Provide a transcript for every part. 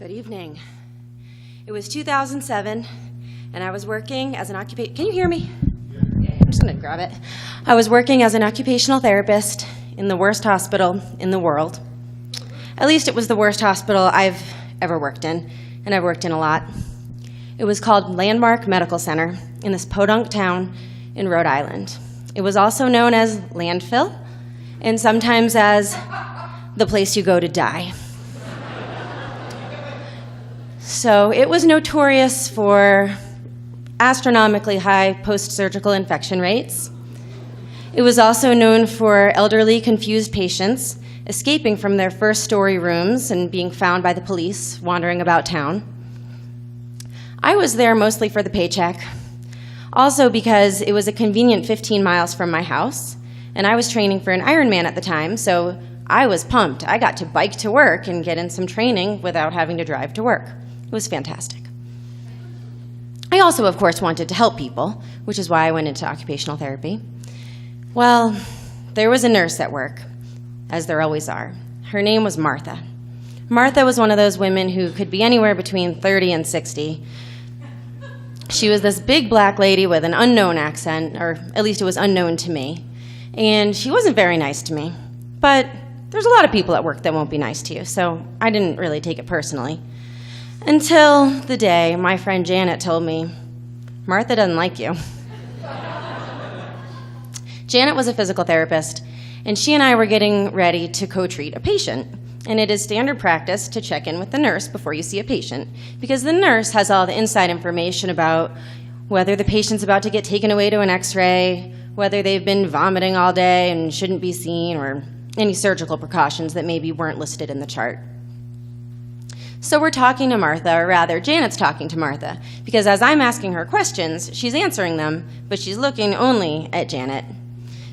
Good evening. It was 2007, and I was working as an occupational... Can you hear me? Yeah, I'm just going to grab it. I was working as an occupational therapist in the worst hospital in the world. At least it was the worst hospital I've ever worked in, and I've worked in a lot. It was called Landmark Medical Center in this podunk town in Rhode Island. It was also known as landfill, and sometimes as the place you go to die. So it was notorious for astronomically high post-surgical infection rates. It was also known for elderly, confused patients escaping from their first-story rooms and being found by the police wandering about town. I was there mostly for the paycheck, also because it was a convenient 15 miles from my house, and I was training for an Ironman at the time, so I was pumped. I got to bike to work and get in some training without having to drive to work. It was fantastic. I also, of course, wanted to help people, which is why I went into occupational therapy. Well, there was a nurse at work, as there always are. Her name was Martha. Martha was one of those women who could be anywhere between 30 and 60. She was this big black lady with an unknown accent, or at least it was unknown to me. And she wasn't very nice to me. But there's a lot of people at work that won't be nice to you, so I didn't really take it personally. Until the day my friend Janet told me, Martha doesn't like you. Janet was a physical therapist, and she and I were getting ready to co-treat a patient. And it is standard practice to check in with the nurse before you see a patient, because the nurse has all the inside information about whether the patient's about to get taken away to an x-ray, whether they've been vomiting all day and shouldn't be seen, or any surgical precautions that maybe weren't listed in the chart. So we're talking to Martha, or rather, Janet's talking to Martha, because as I'm asking her questions, she's answering them, but she's looking only at Janet.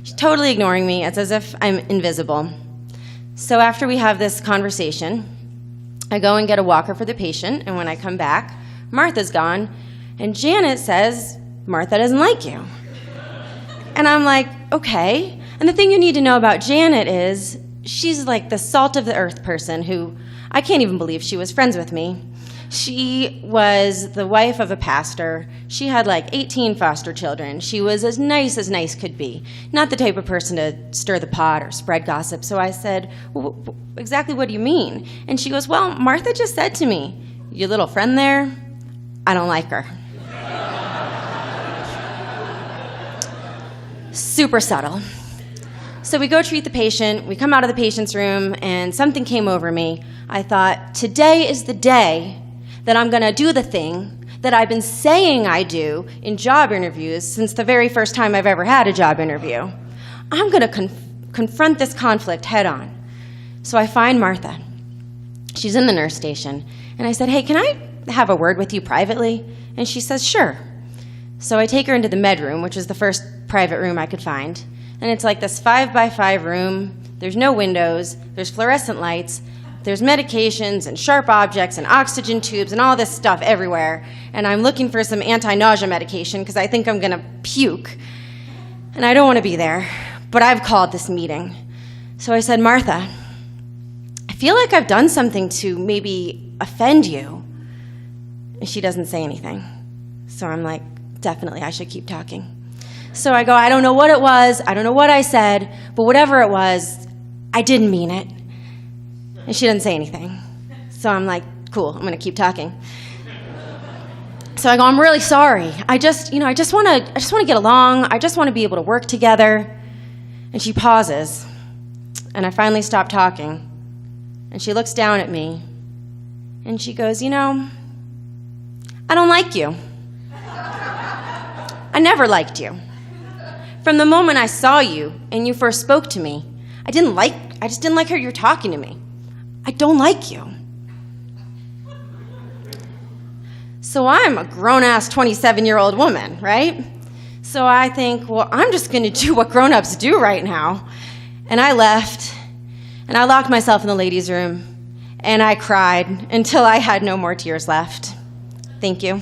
She's totally ignoring me. It's as if I'm invisible. So after we have this conversation, I go and get a walker for the patient, and when I come back, Martha's gone, and Janet says, Martha doesn't like you. And I'm like, okay. And the thing you need to know about Janet is she's like the salt of the earth person who, I can't even believe she was friends with me. She was the wife of a pastor. She had like 18 foster children. She was as nice could be. Not the type of person to stir the pot or spread gossip. So I said, well, exactly what do you mean? And she goes, well, Martha just said to me, your little friend there, I don't like her. Super subtle. So we go treat the patient, we come out of the patient's room, and something came over me. I thought, today is the day that I'm gonna do the thing that I've been saying I do in job interviews since the very first time I've ever had a job interview. I'm gonna confront this conflict head on. So I find Martha. She's in the nurse station. And I said, hey, can I have a word with you privately? And she says, sure. So I take her into the med room, which is the first private room I could find. And it's like this 5x5 room. There's no windows. There's fluorescent lights. There's medications and sharp objects and oxygen tubes and all this stuff everywhere. And I'm looking for some anti-nausea medication because I think I'm going to puke. And I don't want to be there. But I've called this meeting. So I said, Martha, I feel like I've done something to maybe offend you. And she doesn't say anything. So I'm like, definitely, I should keep talking. So I go, I don't know what it was, I don't know what I said, but whatever it was, I didn't mean it. And she doesn't say anything. So I'm like, cool, I'm gonna keep talking. So I go, I'm really sorry. I just wanna get along, I just wanna be able to work together. And she pauses, and I finally stop talking. And she looks down at me, and she goes, I don't like you. I never liked you. From the moment I saw you and you first spoke to me, I just didn't like how you're talking to me. I don't like you. So I'm a grown-ass 27-year-old woman, right? So I think, well, I'm just gonna do what grown-ups do right now. And I left, and I locked myself in the ladies' room, and I cried until I had no more tears left. Thank you.